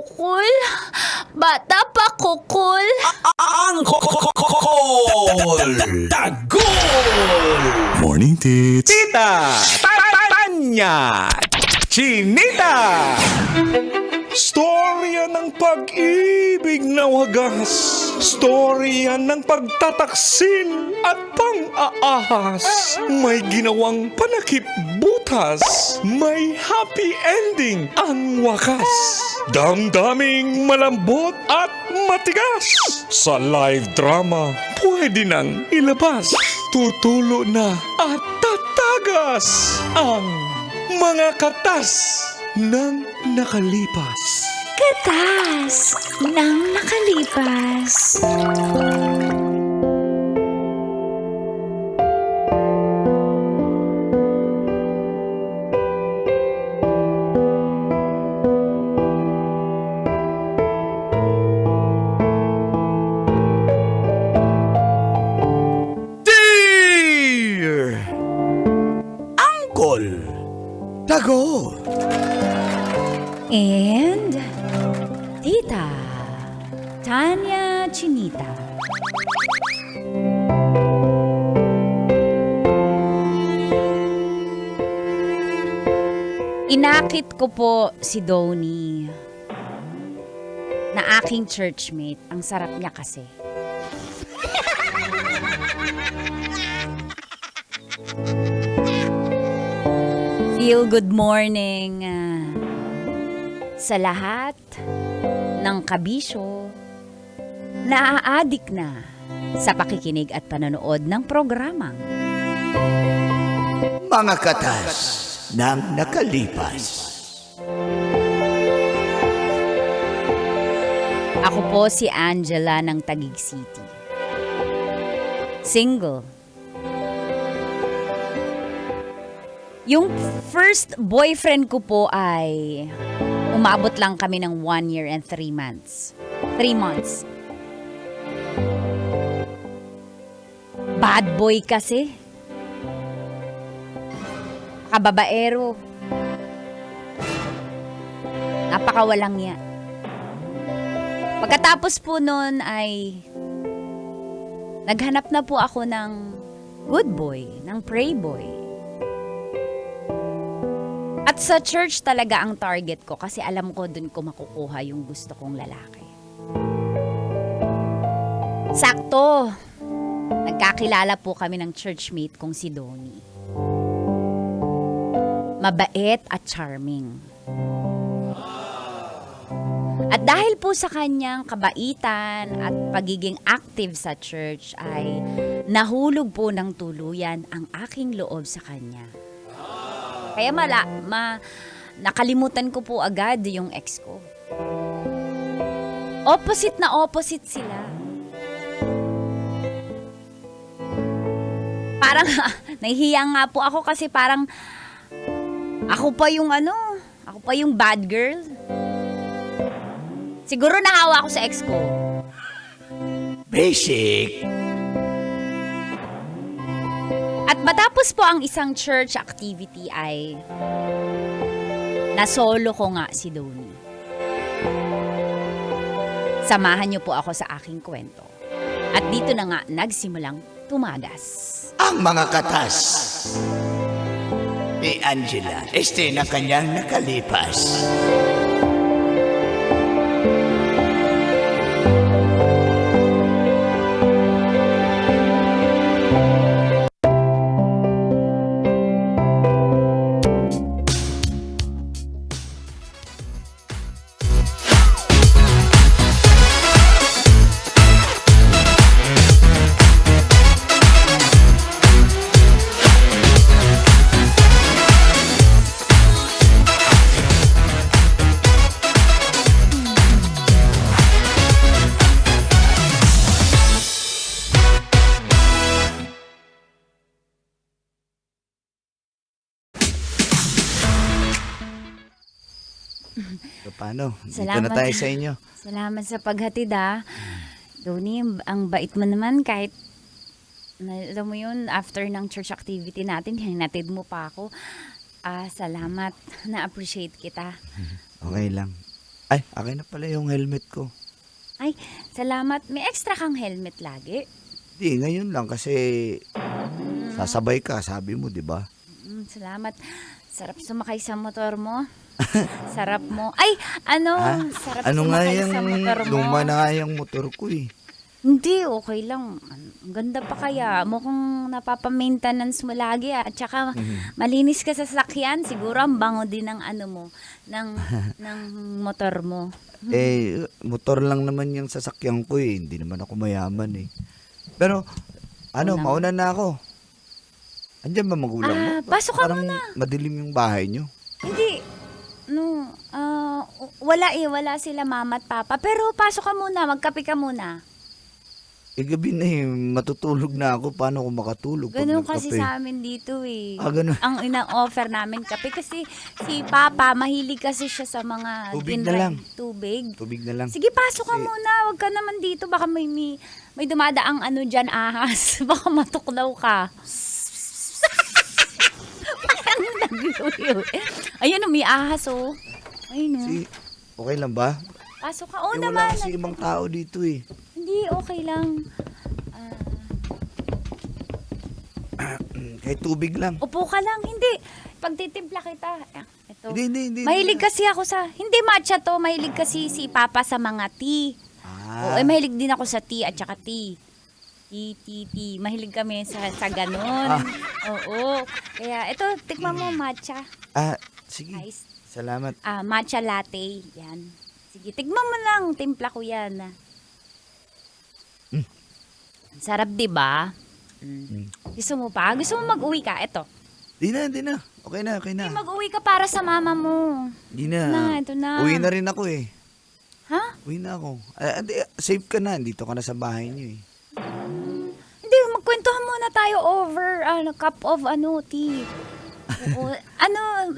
kukul. Bata pa kukul. Ang Call! Tagol! Morning, Tits. Tita! Tanya! Chinita! Storya ng pag-ibig na wagas. Storya ng pagtataksil at pang-aahas. May ginawang panakip butas. May happy ending ang wakas. Damdaming malambot at matigas. Sa live drama, pwede nang ilabas. Tutulo na at tatagas ang mga katas ng nakalipas. Katas ng nakalipas. Dear Uncle Tagol. And Tita Tanya Chinita. Inakit ko po si Donnie na aking churchmate. Ang sarap niya kasi. Feel good morning sa lahat ng kabisyo na aadik na sa pakikinig at panonood ng programang Mga katas ng nakalipas. Ako po si Angela ng Taguig City. Single. Yung first boyfriend ko po ay umabot lang kami ng 1 year and 3 months. 3 months. Bad boy kasi. Kababaero. Napakawalang niya. Pagkatapos po nun ay naghanap na po ako ng good boy, ng pray boy. At sa church talaga ang target ko kasi alam ko dun ko makukuha yung gusto kong lalaki. Sakto, nagkakilala po kami ng churchmate kong si Donnie. Mabait at charming. At dahil po sa kanyang kabaitan at pagiging active sa church ay nahulog po ng tuluyan ang aking loob sa kanya. Kaya nakalimutan ko po agad yung ex ko. Opposite na opposite sila. Parang nahihiya nga po ako kasi parang ako pa yung bad girl. Siguro nahawa ako sa ex ko. Basic. At matapos po ang isang church activity ay nasolo ko nga si Donnie. Samahan niyo po ako sa aking kwento. At dito na nga nagsimulang tumagas. Ang mga katas ni Angela. Na kanyang nakalipas. So, paano? Dito Salamat. na tayo sa inyo. Salamat sa paghatid Donnie, ang bait mo naman kahit alam mo yun, after ng church activity natin, hinatid mo pa ako. Salamat. Na-appreciate kita. Okay lang. Ay, akin na pala yung helmet ko. Ay, salamat. May extra kang helmet lagi. Di, ngayon lang kasi sasabay ka, sabi mo, di ba? Salamat. Sarap sumakay sa motor mo. Sarap mo. Ay, ano? Sarap Ano nga sumakay yung sa motor mo. luma na nga yung motor ko eh. Hindi, okay lang. Ang ganda pa kaya. Mukhang napapa-maintenance mo lagi At saka malinis ka sa sasakyan. Siguro ang bango din ng ano mo, ng motor mo. Motor lang naman yung sasakyan ko eh. Hindi naman ako mayaman eh. Pero, mauna na ako. Andiyan ba magulang mo? Pasok ka Parang muna. madilim yung bahay nyo. Hindi. Wala sila mama at papa. Pero pasok ka muna, magkape ka muna. Gabi na eh, matutulog na ako. Paano ako makatulog pag Ganun kasi nagkape? sa amin dito eh. Ganun. Ang ina-offer namin kape kasi si Papa, mahilig kasi siya sa mga Tubig na dinray- lang. Tubig. Tubig na lang. Sige, pasok ka muna. Huwag ka naman dito. Baka may dumadaang ano dyan, ahas. Baka matuklaw ka. Parang nagluyo. Ayun, may ahas oh. Ayun oh. Okay lang ba? Pasok ka. Oo Wala naman. kasi ibang tao dito eh. Hindi, okay lang. Kahit tubig lang. Upo ka lang. Hindi. Pagtitimpla kita. Ito. Hindi. Mahilig kasi ako sa, hindi matcha to, mahilig kasi si Papa sa mga tea. Oo, mahilig din ako sa tea at saka tea. Tea. Mahilig kami sa ganun. Oo. Kaya, ito, tikman mo matcha. Sige. Ice. Salamat. Matcha latte. Yan. Sige, tikman mo lang. Timpla ko yan. Sarap, di ba? Gusto mo pa? Gusto mo mag-uwi ka? Ito. Di na. Okay na. Mag-uwi ka para sa mama mo. Di na. Ito na. Uwi na rin ako eh. Ha? Uwi na ako. Safe ka na. Dito ka na sa bahay niyo eh. Hindi, magkwentuhan muna tayo over cup of tea. Oo.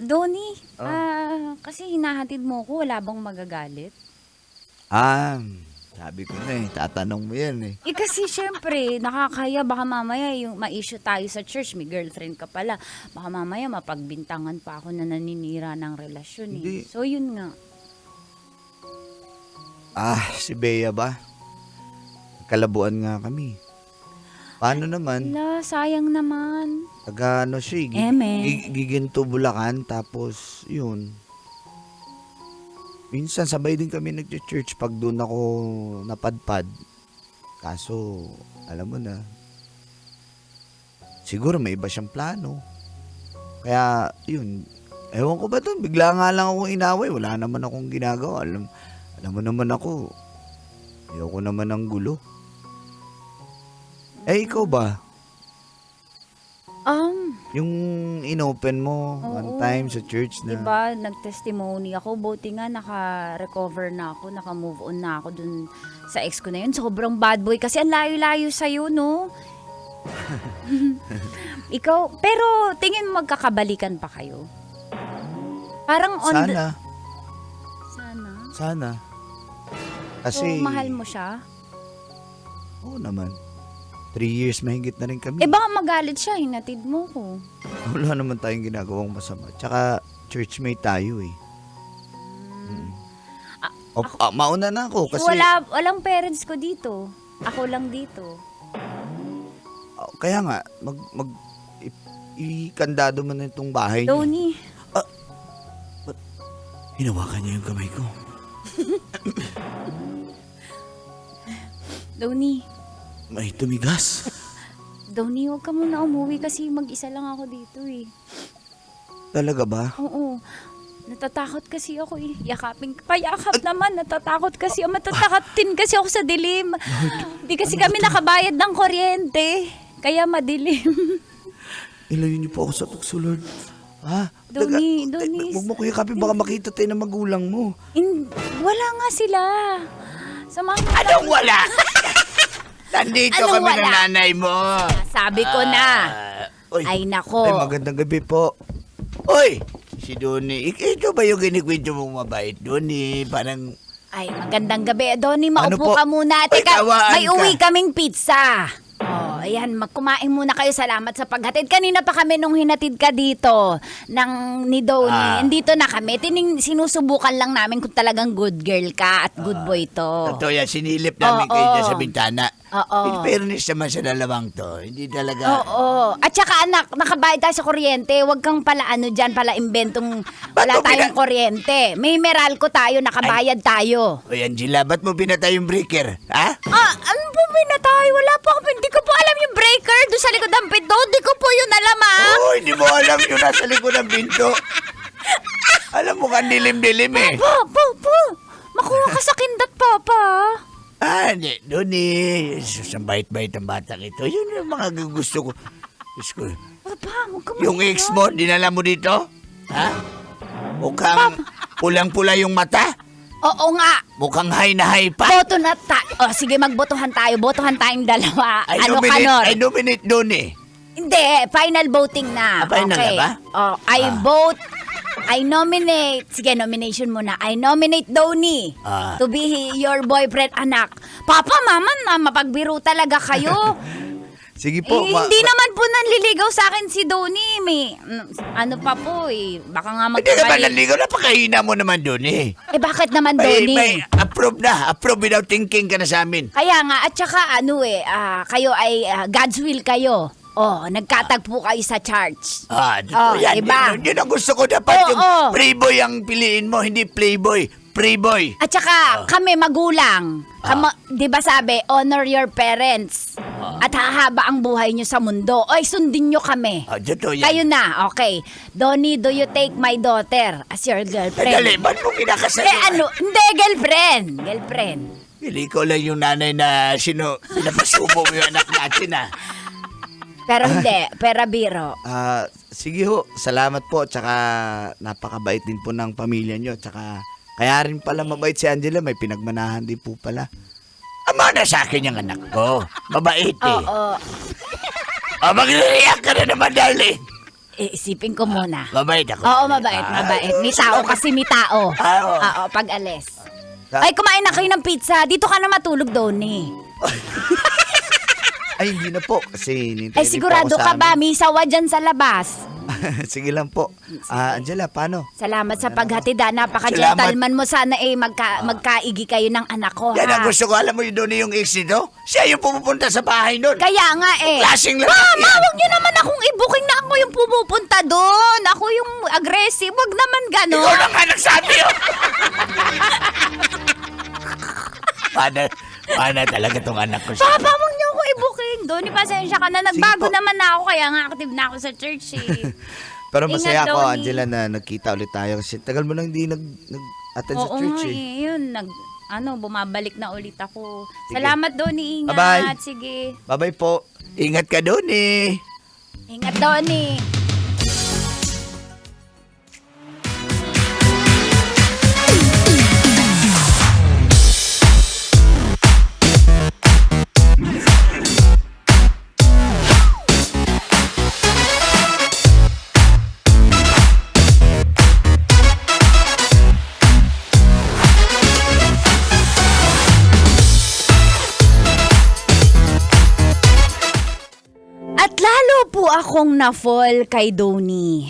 Donnie? Kasi hinahatid mo ko, wala bang magagalit? Sabi ko na eh. Tatanong mo yan eh. Kasi syempre, nakakaya, baka mamaya yung ma-issue tayo sa church, may girlfriend ka pala. Baka mamaya mapagbintangan pa ako na naninira ng relasyon eh. Hindi. So yun nga. Si Bea ba? Kalabuan nga kami. Paano naman? Wala, sayang naman. Taga siya eh. Giginto Bulacan. Tapos yun. Minsan sabay din kami nag-church pag doon ako napadpad. Kaso, alam mo na. Siguro may iba siyang plano. Kaya, yun. Ewan ko ba doon? Bigla nga lang akong inaway. Wala naman akong ginagawa. Alam mo naman ako. Ayoko naman ng gulo. Ikaw ba? Yung inopen mo one time sa church na... Diba, nag-testimony ako. Buti nga naka-recover na ako, naka-move on na ako dun sa ex ko na yun. Sobrang bad boy kasi ang layo-layo sa'yo, no? Ikaw, pero tingin mo magkakabalikan pa kayo? Parang on Sana. Sana? Kasi... So, mahal mo siya? Oo naman. 3 years mahigit na rin kami. Baka magalit siya, hinatid mo ko. Wala naman tayong ginagawang masama. Tsaka, churchmate tayo eh. Mauna na ako kasi... Walang parents ko dito. Ako lang dito. Kaya nga, ikandado mo na itong bahay niyo. Donnie. Hinawakan niya yung kamay ko. Donnie. May tumigas. Donnie, huwag ka muna umuwi kasi mag-isa lang ako dito eh. Talaga ba? Oo. Natatakot kasi ako eh. Yakapin ka. Payakap naman. Natatakot kasi. Matatakotin kasi ako sa dilim. Hindi kasi kami nakabayad ng kuryente. Kaya madilim. Ilayo niyo po ako sa tukso, Lord. Donnie. Huwag mo kuya kape, baka makita tayo ng magulang mo. Wala nga sila. Samahan mo. Anong wala? Nandito Anong kami ng wala? nanay mo. Sabi ko na. Oy, Ay nako. magandang gabi po. Oy, si Donnie. Ito ba yung kinikwento mong mabait, Donnie? Parang... Ay, magandang gabi. Donnie, Ano maupo po? ka muna. Uy, Teka, kawaan may ka. uwi kaming pizza. Oh, ayan, magkumain muna kayo. Salamat sa paghatid. Kanina pa kami nung hinatid ka dito ni Donnie. Andito na kami. Sinusubukan lang namin kung talagang good girl ka at good boy to. Totoo yan, sinilip namin kayo dyan sa bintana. Oo. In fairness naman sa dalawang to, hindi talaga... Oo. At saka anak, nakabayad tayo sa kuryente. Huwag kang pala pala inventong wala mo tayong kuryente. May Meralco tayo, nakabayad tayo. O Angela, ba't mo pinatay yung breaker? Ha? Ano po pinatay? Wala po ako. Hindi ko po alam yung breaker doon sa likod ng pinto. Hindi ko po yun alam, ah. Oo, hindi mo alam yung nasa likod ng pinto. Alam mo ka, dilim-dilim eh. Po. Makuha ka sa kindat, Papa. Hindi. Doon eh. Ang bait-bait ang batang ito. Yun yung mga gusto ko. Diyos ko. Papa, huwag ka Yung ex mo, dinala mo dito? Ha? Mukhang pulang-pula yung mata? Oo nga. Mukhang high na high pa? Boto na tayo. Sige, magbotohan tayo. Botohan tayong dalawa. I nominate doon eh. Hindi, final voting na. Final na ba? Oh, I nominate. Sige, nomination muna. I nominate Donnie to be your boyfriend, anak. Papa, mama, mapagbiro talaga kayo. Sige po. Hindi naman po nanliligaw sa akin si Donnie. May, ano pa po eh. Baka nga Hindi ka ba magkabali. naligaw? Napakahina mo naman doon eh. Bakit naman May Donnie? approve na. Approve without thinking ka na sa amin. Kaya nga, at saka kayo ay God's will kayo. Oh, nagkatagpo kayo sa church. Dito yan. Diba? Yun ang gusto ko dapat yung Oo. playboy ang piliin mo, hindi playboy. Playboy. At saka, kami magulang. 'Di ba sabi, honor your parents. At hahaba ang buhay nyo sa mundo. Oy, sundin nyo kami. Dito yan. Kayo na, okay. Donnie, do you take my daughter as your girlfriend? Dali, ba't mo kinakasal? Hindi, girlfriend. Pili ko lang yung nanay na pinapasubo mo yung anak natin Pero hindi, pera biro. Sige ho, salamat po. Tsaka napakabait din po ng pamilya nyo. Tsaka kaya rin pala mabait si Angela. May pinagmanahan din po pala. Ama na sa akin yung anak ko. Mabait eh. Oo. Magre-react ka na naman, darling. Isipin ko muna. Mabait ako. Oo, mabait. May tao kasi may tao. Oo, pag alis. Ay, kumain na kayo ng pizza. Dito ka na matulog, Donnie. Ay, hindi na po. Kasi nintay Ay, sigurado ka ba? May sawa dyan sa labas. Sige lang po. Angela, paano? Salamat sa paghatid. Napaka-gentleman mo. Sana magkaigi kayo ng anak ko, Yan ang ha? gusto ko. Alam mo yun doon yung ex nito? Siya yung pumupunta sa bahay nun. Kaya nga eh. Klaseng lalaki Mama, yan. wag niyo naman akong i-booking na ako yung pumupunta doon. Ako yung aggressive. Wag naman gano'n. Ikaw na nga nagsabi Paano talaga tong anak ko siya? Papa, wag niyo ako i-booking doon. Pasensya ka na. Nagbago po. naman na ako. Kaya nga active na ako sa church eh. Pero masaya Ingat, ako, Donnie. Angela, na nagkita ulit tayo. Kasi tagal mo nang hindi nag-attend sa Oo church nga eh. Yun, bumabalik na ulit ako. Salamat, Donnie. Ingat. Bye-bye. Sige. Bye-bye po. Ingat ka doon eh. Ingat, Donnie. At lalo po akong na-fall kay Donnie.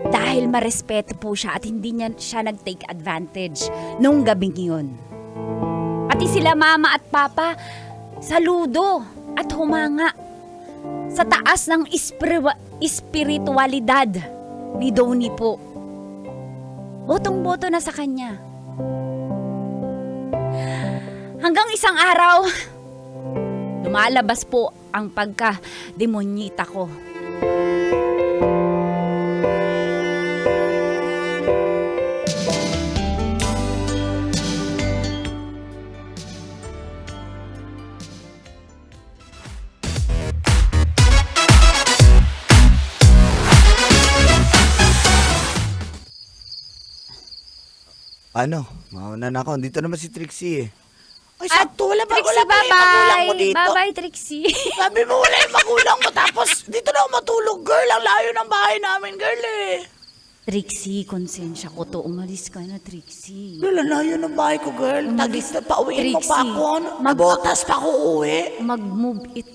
Dahil marespeto po siya at hindi siya nag-take advantage nung gabing yun. Pati sila mama at papa, saludo at humanga sa taas ng espiritualidad ni Donnie po. Botong-boto na sa kanya. Hanggang isang araw, lumalabas po ang pagka-demonyita ko. Ano? Mauna na ako. Dito naman si Trixie eh. Ay, sakto. Wala pa Trixie, yung magulang mo bye-bye. dito. Bye-bye, Trixie. Sabi mo wala yung magulang mo tapos dito na ako matulog, girl. Ang layo ng bahay namin, girl eh. Trixie, konsensya ko to. Umalis ka na, Trixie. Lalayo ng bahay ko, girl. Umalis. Tagis na pauwiin mo pa Trixie, ako. Nabotas pa ako uwi. Mag-move it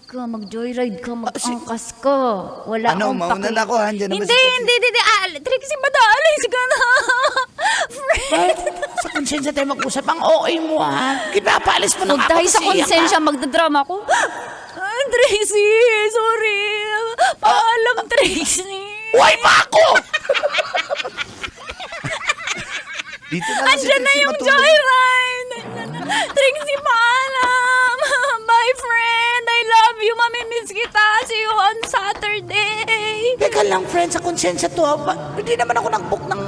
ka, mag-joyride ka, mag-angkas ka. Wala Ano, akong mauna na ako, andyan naman Hindi, si Trixie. hindi. Trixie, madaalis ka na. Friend. Sa konsensya tayo mag-usap. Ang OA mo, ha? Kinapaalis mo na Huwag ako tayo sa kasi iyak ka. konsensya, magdadrama ko. Trixie, sorry. Paalam, Trixie. Uy pa ako! Dito na lang si Andyan na Trixie yung matulog. joyride. Trixie, paalam. Bye, friend. I love you. Mamimiss kita. See you on Saturday. Teka lang, friend, sa konsensya to, ha? Hindi naman ako nag-book ng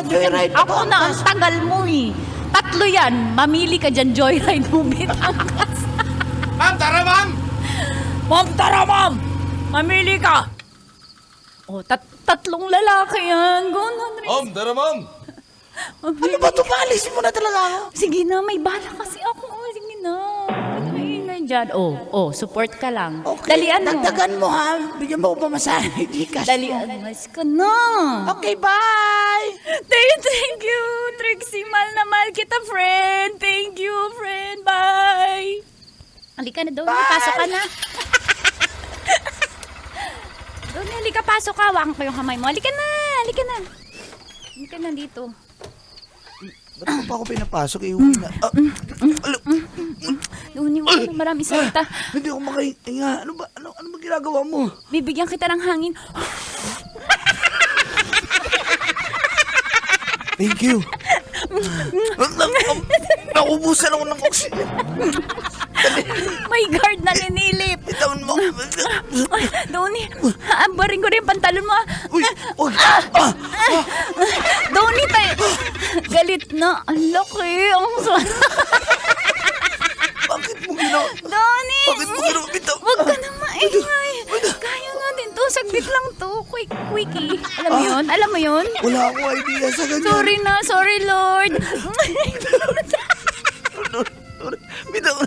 joyride. Ako na, ang tagal mo eh. 3 yan. Mamili ka dyan, joyride mo, Bitangkas. Ma'am, tara ma'am! Ma'am, tara, ma'am! Mamili ka! Oh, 3 lalaki yan. Go na, Trixie. Ma'am, tara ma'am! Ano ba ito? Paalis mo na talaga ako. Sige na, may bala kasi ako. Oh, sige na. Ba't maingay dyan? Oh, support ka lang. Okay, Dalian mo. dagdagan mo, ha? Bigyan mo ko pamasahe. Gcash mo. Dalian. Mas ka na. Okay, bye! Thank you, Trixie. Mahal na mahal kita, friend. Thank you, friend. Bye. Halika na, Donnie. Pasok ka na. Donnie, halika, pasok ka. Hawakan ko yung kamay mo. Halika na. Halika na dito. Ba't mo pa ako pinapasok? Uwi na. Donnie, wala na maraming salita. Hindi ako makahinga. Ano ba ginagawa mo? Bibigyan kita ng hangin. Thank you. Naubusan ako ng oxygen. May guard na linilip. Itawan mo. Donnie, baring ko rin yung pantalon mo. Uy! Uy! Donnie, tayo. Galit na. Ang laki. Bakit mo ginawa? Donnie! Bakit mo ginawa? Bitaw! Huwag ka na maingay. Kaya natin to. Saglit lang to. Quickie. Alam mo yun? Wala akong idea sa ganyan. Sorry na. Sorry, Lord. Bitaw!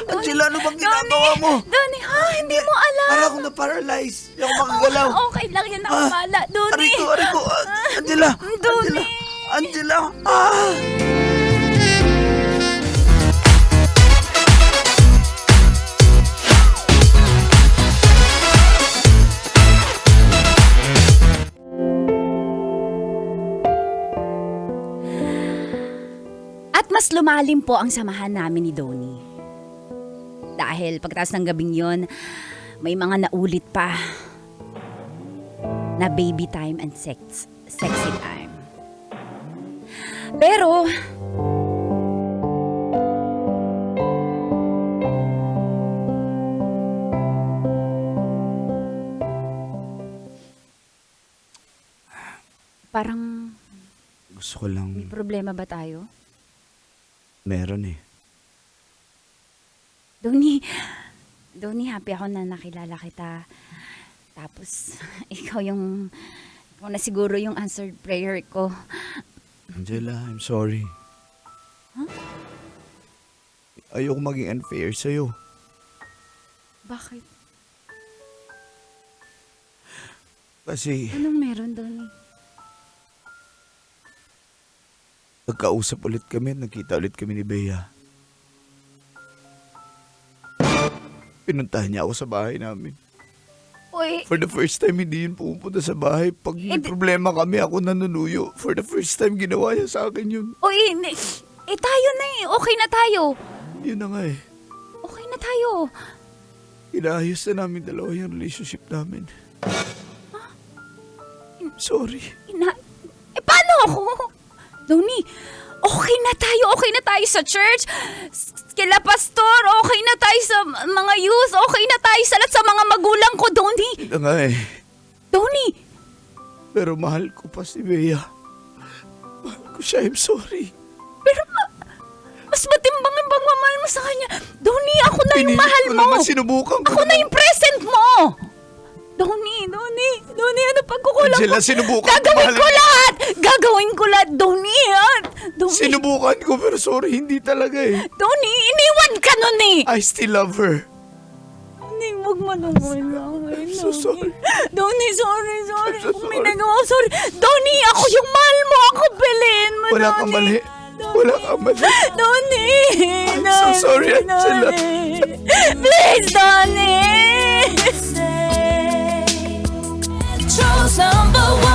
Angela, ano bang ginagawa mo? Donnie, hindi mo alam. Para akong na-paralyze. Hindi ako makagalaw. Okay lang yan. Ako pala. Donnie. Ariko. Angela! Donnie. Angela! At mas lumalim po ang samahan namin ni Donnie. Dahil pagkatapos ng gabing yon, may mga naulit pa na baby time and sexy time. Pero, parang Gusto ko lang, may problema ba tayo? meron eh. Donnie, happy ako na nakilala kita. Tapos, ikaw na siguro yung answered prayer ko. Angela, I'm sorry. Ayoko maging unfair sa'yo. Bakit? Kasi Anong meron, Donnie? nagkausap ulit kami at nakita ulit kami ni Bea. Pinuntahan niya ako sa bahay namin. Uy, For the first time, hindi yun pumupunta sa bahay. Pag may problema kami, ako nanunuyo. For the first time, ginawa niya sa akin yun. tayo na eh. Okay na tayo. Yun na nga eh. Okay na tayo. Inaayos na namin dalawa yung relationship namin. Sorry. Paano ako? Donnie, okay na tayo sa church, kila pastor, okay na tayo sa mga youth, okay na tayo sa lahat sa mga magulang ko, Donnie. Yun na nga eh. Donnie, Pero mahal ko pa si Bea. Mahal ko siya, I'm sorry. pero mas matimbang ang pagmamahal mo sa kanya. Donnie, ako na yung Pinilit mahal ko mo. naman, sinubukan ko Ako na naman. yung present mo. Donnie, ano pagkukulang Angela, ko? sinubukan ko, Gagawin mahal ko mo. lahat. Donnie, Donnie. Sinubukan ko pero sorry, hindi talaga eh. Donnie, iniwan ka nun eh. I still love her. Iniwan Huwag mo naman lang. So sorry. Donnie, sorry. Kung may nagawa, sorry. Donnie, ako yung mahal mo. Ako piliin mo, Wala kang mali. Wala kang mali. Donnie! I'm so sorry, Angela. Please, Donnie! Chose number one.